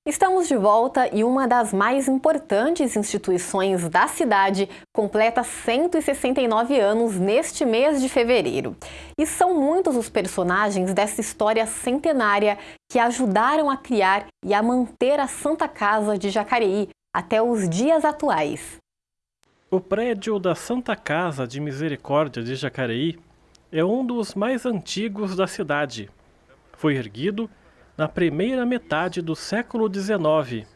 Estamos de volta e uma das mais importantes instituições da cidade completa 169 anos neste mês de fevereiro. E são muitos os personagens dessa história centenária que ajudaram a criar e a manter a Santa Casa de Jacareí até os dias atuais. O prédio da Santa Casa de Misericórdia de Jacareí é um dos mais antigos da cidade. Foi erguido na primeira metade do século XIX.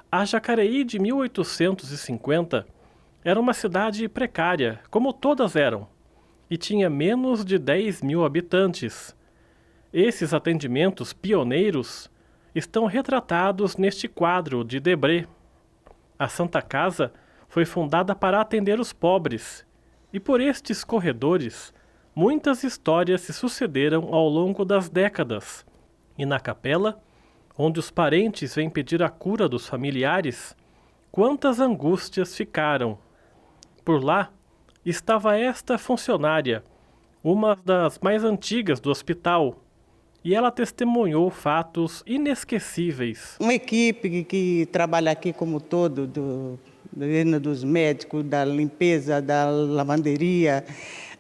A Jacareí de 1850 era uma cidade precária, como todas eram, e tinha menos de 10 mil habitantes. Esses atendimentos pioneiros estão retratados neste quadro de Debré. A Santa Casa foi fundada para atender os pobres, e por estes corredores, muitas histórias se sucederam ao longo das décadas. E na capela, onde os parentes vêm pedir a cura dos familiares, quantas angústias ficaram. Por lá estava esta funcionária, uma das mais antigas do hospital, e ela testemunhou fatos inesquecíveis. Uma equipe que trabalha aqui como todo, dos médicos, da limpeza, da lavanderia,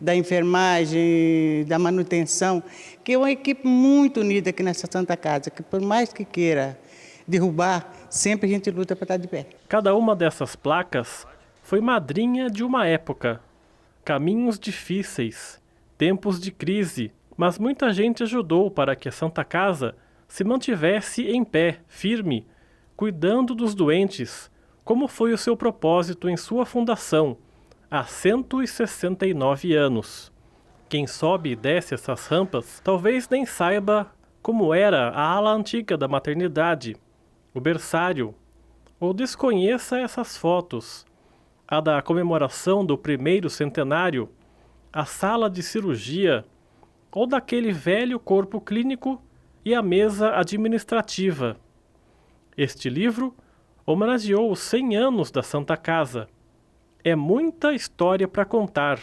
da enfermagem, da manutenção, que é uma equipe muito unida aqui nessa Santa Casa, que por mais que queira derrubar, sempre a gente luta para estar de pé. Cada uma dessas placas foi madrinha de uma época. Caminhos difíceis, tempos de crise, mas muita gente ajudou para que a Santa Casa se mantivesse em pé, firme, cuidando dos doentes, como foi o seu propósito em sua fundação, há 169 anos. Quem sobe e desce essas rampas talvez nem saiba como era a ala antiga da maternidade, o berçário, ou desconheça essas fotos, a da comemoração do primeiro centenário, a sala de cirurgia, ou daquele velho corpo clínico e a mesa administrativa. Este livro homenageou os 100 anos da Santa Casa. É muita história para contar,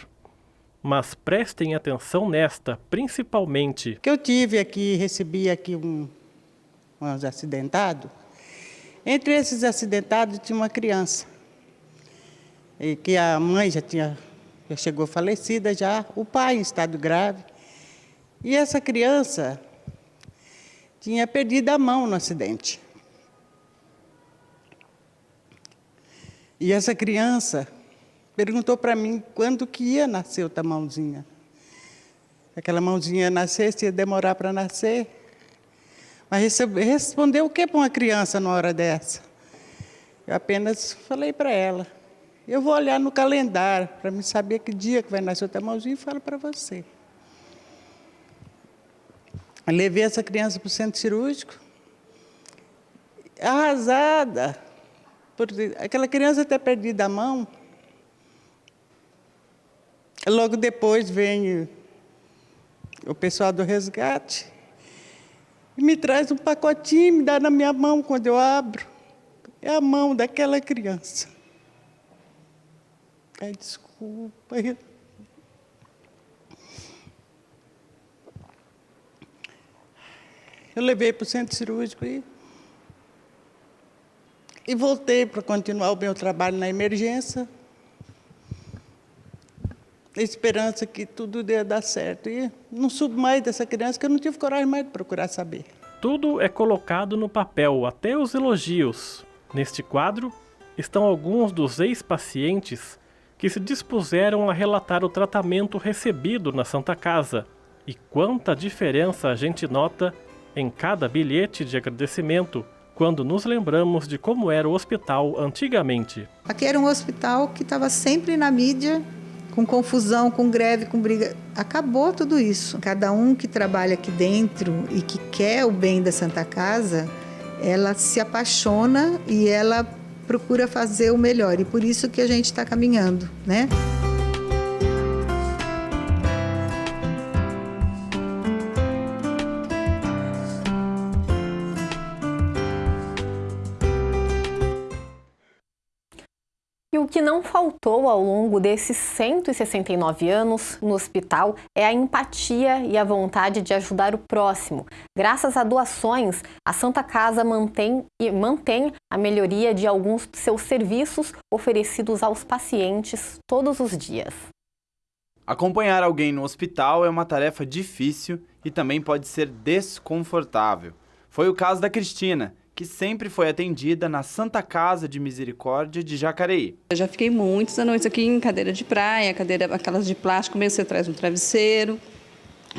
mas prestem atenção nesta, principalmente. Que eu tive aqui, recebi aqui uns acidentados. Entre esses acidentados tinha uma criança, e que a mãe já chegou falecida já, o pai em estado grave. E essa criança tinha perdido a mão no acidente. E essa criança perguntou para mim quando que ia nascer outra mãozinha. Aquela mãozinha ia nascer, se ia demorar para nascer. Mas respondeu o que para uma criança numa hora dessa? Eu apenas falei para ela, eu vou olhar no calendário para me saber que dia que vai nascer outra mãozinha e falo para você. Eu levei essa criança para o centro cirúrgico, arrasada, por aquela criança ter perdido a mão. Logo depois vem o pessoal do resgate e me traz um pacotinho, me dá na minha mão quando eu abro. É a mão daquela criança. Ai, desculpa. Eu levei para o centro cirúrgico e voltei para continuar o meu trabalho na emergência. A esperança que tudo ia dar certo. E não soube mais dessa criança, que eu não tive coragem mais de procurar saber. Tudo é colocado no papel, até os elogios. Neste quadro estão alguns dos ex-pacientes que se dispuseram a relatar o tratamento recebido na Santa Casa. E quanta diferença a gente nota em cada bilhete de agradecimento, quando nos lembramos de como era o hospital antigamente. Aqui era um hospital que estava sempre na mídia, com confusão, com greve, com briga. Acabou tudo isso. Cada um que trabalha aqui dentro e que quer o bem da Santa Casa, ela se apaixona e ela procura fazer o melhor. E por isso que a gente está caminhando, né? E o que que não faltou ao longo desses 169 anos no hospital é a empatia e a vontade de ajudar o próximo. Graças a doações, a Santa Casa mantém a melhoria de alguns de seus serviços oferecidos aos pacientes todos os dias. Acompanhar alguém no hospital é uma tarefa difícil e também pode ser desconfortável. Foi o caso da Cristina, que sempre foi atendida na Santa Casa de Misericórdia de Jacareí. Eu já fiquei muitas noites aqui em cadeira de praia, aquelas de plástico mesmo, você traz um travesseiro,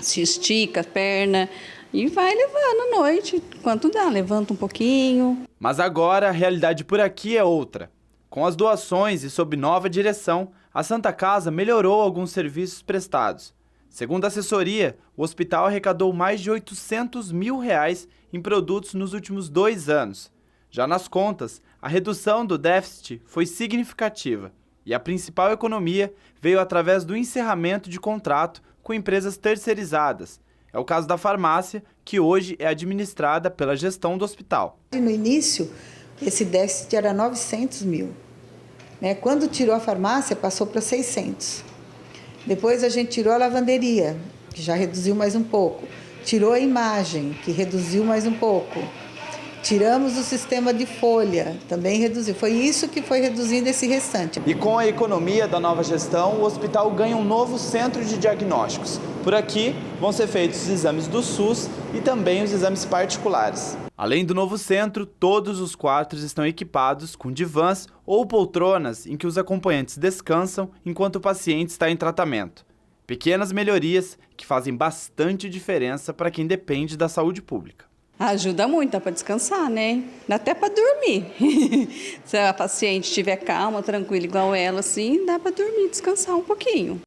se estica a perna e vai levando à noite, quanto dá, levanta um pouquinho. Mas agora a realidade por aqui é outra. Com as doações e sob nova direção, a Santa Casa melhorou alguns serviços prestados. Segundo a assessoria, o hospital arrecadou mais de R$800 mil em produtos nos últimos 2 anos. Já nas contas, a redução do déficit foi significativa e a principal economia veio através do encerramento de contrato com empresas terceirizadas. É o caso da farmácia, que hoje é administrada pela gestão do hospital. No início, esse déficit era 900 mil. Quando tirou a farmácia, passou para 600. Depois a gente tirou a lavanderia, que já reduziu mais um pouco. Tirou a imagem, que reduziu mais um pouco. Tiramos o sistema de folha, também reduziu. Foi isso que foi reduzindo esse restante. E com a economia da nova gestão, o hospital ganha um novo centro de diagnósticos. Por aqui vão ser feitos os exames do SUS e também os exames particulares. Além do novo centro, todos os quartos estão equipados com divãs ou poltronas em que os acompanhantes descansam enquanto o paciente está em tratamento. Pequenas melhorias que fazem bastante diferença para quem depende da saúde pública. Ajuda muito, dá para descansar, né? Dá até para dormir. Se a paciente estiver calma, tranquila, igual ela, assim, dá para dormir, descansar um pouquinho.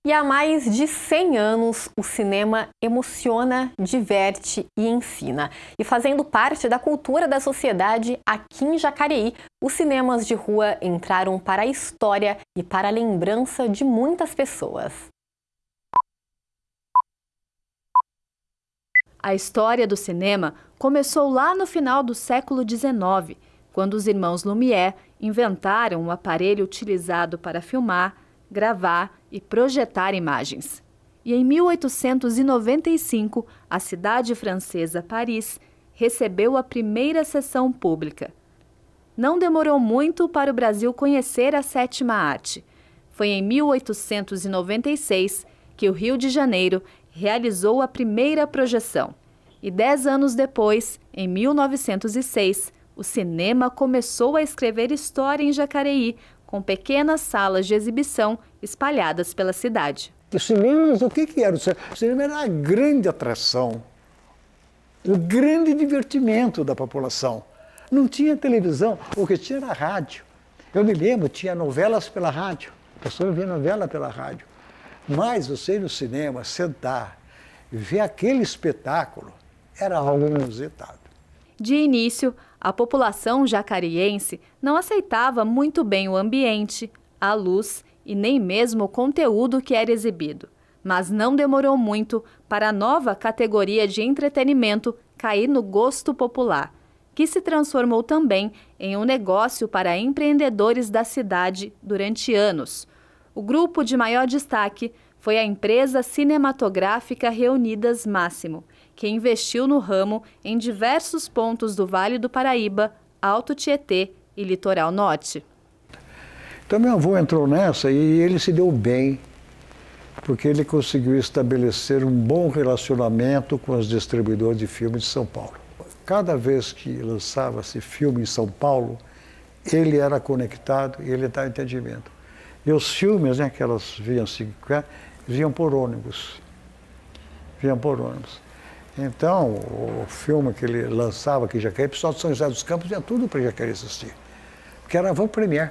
E há mais de 100 anos, o cinema emociona, diverte e ensina. E fazendo parte da cultura da sociedade, aqui em Jacareí, os cinemas de rua entraram para a história e para a lembrança de muitas pessoas. A história do cinema começou lá no final do século XIX, quando os irmãos Lumière inventaram um aparelho utilizado para filmar, gravar e projetar imagens. E em 1895, a cidade francesa Paris recebeu a primeira sessão pública. Não demorou muito para o Brasil conhecer a sétima arte. Foi em 1896 que o Rio de Janeiro realizou a primeira projeção. E 10 anos depois, em 1906, o cinema começou a escrever história em Jacareí, com pequenas salas de exibição espalhadas pela cidade. Os cinemas, o que era? O cinema era a grande atração, o grande divertimento da população. Não tinha televisão, o que tinha era rádio. Eu me lembro, tinha novelas pela rádio, a pessoa via novela pela rádio. Mas você ir no cinema, sentar, ver aquele espetáculo, era algo inusitado. De início, a população jacariense não aceitava muito bem o ambiente, a luz e nem mesmo o conteúdo que era exibido. Mas não demorou muito para a nova categoria de entretenimento cair no gosto popular, que se transformou também em um negócio para empreendedores da cidade durante anos. O grupo de maior destaque foi a empresa cinematográfica Reunidas Máximo, que investiu no ramo em diversos pontos do Vale do Paraíba, Alto Tietê e Litoral Norte. Então meu avô entrou nessa e ele se deu bem, porque ele conseguiu estabelecer um bom relacionamento com os distribuidores de filmes de São Paulo. Cada vez que lançava-se filme em São Paulo, ele era conectado e ele dava entendimento. E os filmes, que elas vinham por ônibus. Então, o filme que ele lançava aqui em Jacareí, o pessoal de São José dos Campos vinha tudo para Jacareí assistir, porque era van premiere.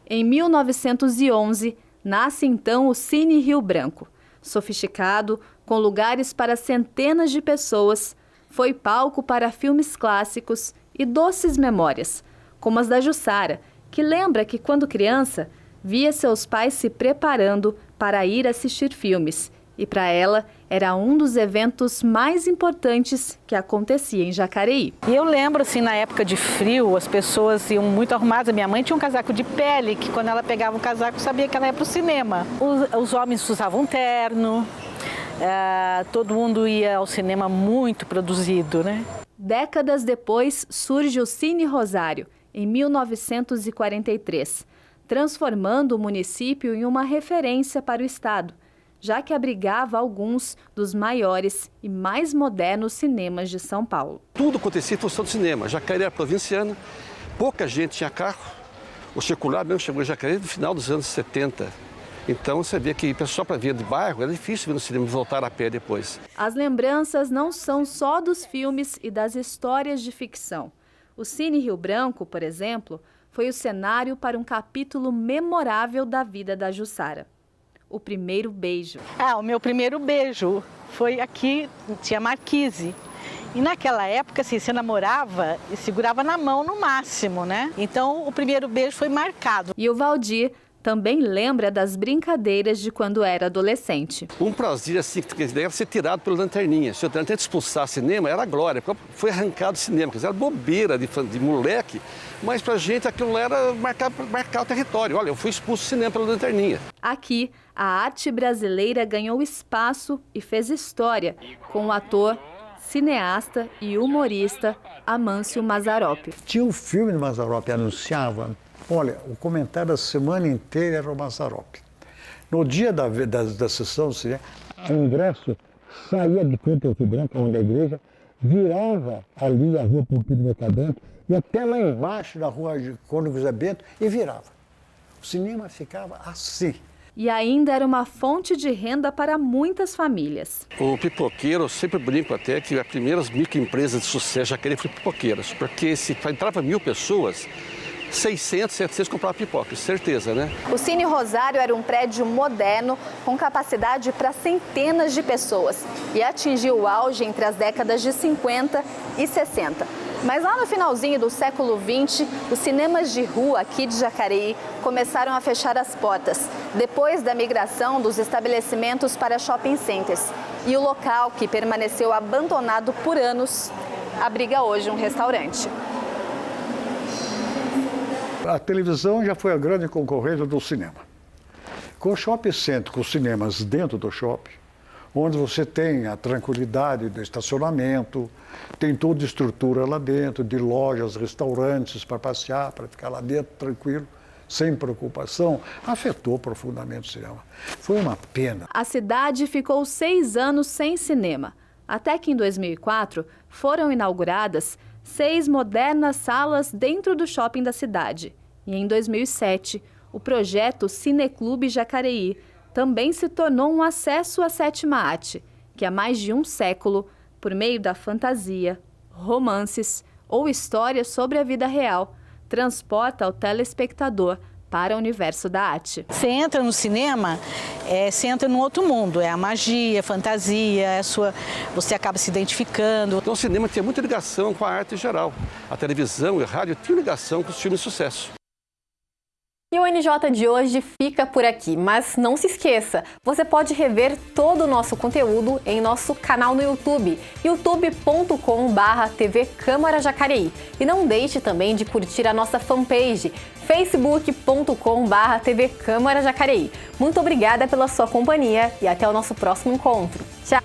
Em 1911, nasce então o Cine Rio Branco. Sofisticado, com lugares para centenas de pessoas, foi palco para filmes clássicos e doces memórias, como as da Jussara, que lembra que, quando criança, via seus pais se preparando para ir assistir filmes E para ela, era um dos eventos mais importantes que acontecia em Jacareí. E eu lembro, assim, na época de frio, as pessoas iam muito arrumadas. Minha mãe tinha um casaco de pele, que quando ela pegava o casaco, sabia que ela ia para o cinema. Os homens usavam terno, todo mundo ia ao cinema muito produzido, né? Décadas depois, surge o Cine Rosário, em 1943, transformando o município em uma referência para o estado, já que abrigava alguns dos maiores e mais modernos cinemas de São Paulo. Tudo acontecia em função do cinema. Jacareí era provinciana, pouca gente tinha carro. O circular mesmo chegou em Jacareí no final dos anos 70. Então você vê que o pessoal para vir de bairro era difícil vir no cinema e voltar a pé depois. As lembranças não são só dos filmes e das histórias de ficção. O Cine Rio Branco, por exemplo, foi o cenário para um capítulo memorável da vida da Jussara. O primeiro beijo. O meu primeiro beijo foi aqui, tinha marquise. E naquela época, assim, você namorava e segurava na mão no máximo, né? Então, o primeiro beijo foi marcado. E o Valdir também lembra das brincadeiras de quando era adolescente. Um prazer, assim, que deve ser tirado pela lanterninha. Se o lanterninha expulsar cinema, era glória. Foi arrancado o cinema, quer dizer, era bobeira de moleque. Mas pra gente aquilo era marcar o território. Olha, eu fui expulso do cinema pela lanterninha. Aqui, a arte brasileira ganhou espaço e fez história com o ator, cineasta e humorista Amâncio Mazzaropi. Tinha um filme de Mazzaropi, anunciava. Olha, o comentário da semana inteira era o Mazzaropi. No dia da sessão do cinema, o ingresso saía de frente ao Rio Branco, onde a igreja, virava ali a rua Pompídio Mercadante, e até lá embaixo, na rua de Cônigo José Bento, e virava. O cinema ficava assim. E ainda era uma fonte de renda para muitas famílias. O pipoqueiro, eu sempre brinco até que as primeiras microempresas de sucesso Jacareí foram pipoqueiras, porque se entrava 1.000 pessoas, 600, 700 compravam pipoca, certeza, né? O Cine Rosário era um prédio moderno com capacidade para centenas de pessoas e atingiu o auge entre as décadas de 50 e 60. Mas lá no finalzinho do século XX, os cinemas de rua aqui de Jacareí começaram a fechar as portas, depois da migração dos estabelecimentos para shopping centers. E o local, que permaneceu abandonado por anos, abriga hoje um restaurante. A televisão já foi a grande concorrente do cinema. Com o shopping center, com os cinemas dentro do shopping, onde você tem a tranquilidade do estacionamento, tem toda a estrutura lá dentro, de lojas, restaurantes para passear, para ficar lá dentro tranquilo, sem preocupação, afetou profundamente o cinema. Foi uma pena. A cidade ficou 6 anos sem cinema, até que em 2004 foram inauguradas 6 modernas salas dentro do shopping da cidade. E em 2007, o projeto Cineclube Jacareí também se tornou um acesso à sétima arte, que há mais de um século, por meio da fantasia, romances ou histórias sobre a vida real, transporta o telespectador para o universo da arte. Você entra no cinema, você entra num outro mundo, é a magia, a fantasia, você acaba se identificando. Então o cinema tinha muita ligação com a arte em geral. A televisão e a rádio tinham ligação com os filmes de sucesso. E o NJ de hoje fica por aqui, mas não se esqueça, você pode rever todo o nosso conteúdo em nosso canal no YouTube, youtube.com/TV Câmara Jacareí. E não deixe também de curtir a nossa fanpage, facebook.com/TV Câmara Jacareí. Muito obrigada pela sua companhia e até o nosso próximo encontro. Tchau!